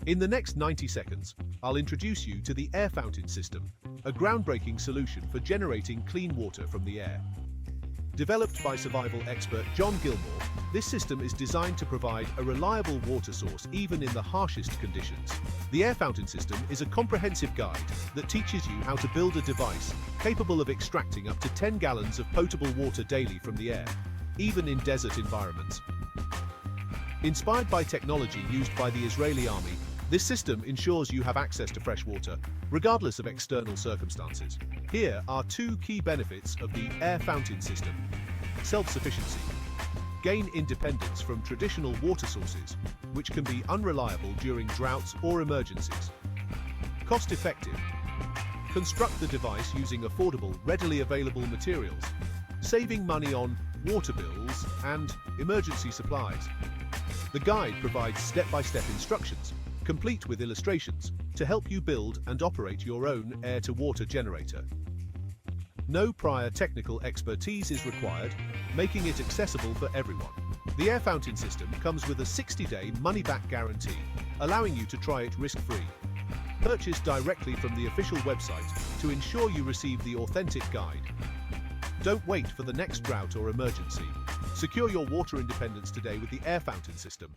In the next 90 seconds, I'll introduce you to the air fountain system, a groundbreaking solution for generating clean water from the air. Developed by survival expert John Gilmore, this system is designed to provide a reliable water source even in the harshest conditions. The air fountain system is a comprehensive guide that teaches you how to build a device capable of extracting up to 10 gallons of potable water daily from the air, even in desert environments. Inspired by technology used by the Israeli army, this system ensures you have access to fresh water, regardless of external circumstances. Here are two key benefits of the air fountain system. Self-sufficiency. Gain independence from traditional water sources, which can be unreliable during droughts or emergencies. Cost-effective. Construct the device using affordable, readily available materials, saving money on water bills and emergency supplies. The guide provides step-by-step instructions, complete with illustrations, to help you build and operate your own air-to-water generator. No prior technical expertise is required, making it accessible for everyone. The air fountain system comes with a 60-day money-back guarantee, allowing you to try it risk-free. Purchase directly from the official website to ensure you receive the authentic guide. Don't wait for the next drought or emergency. Secure your water independence today with the air fountain system.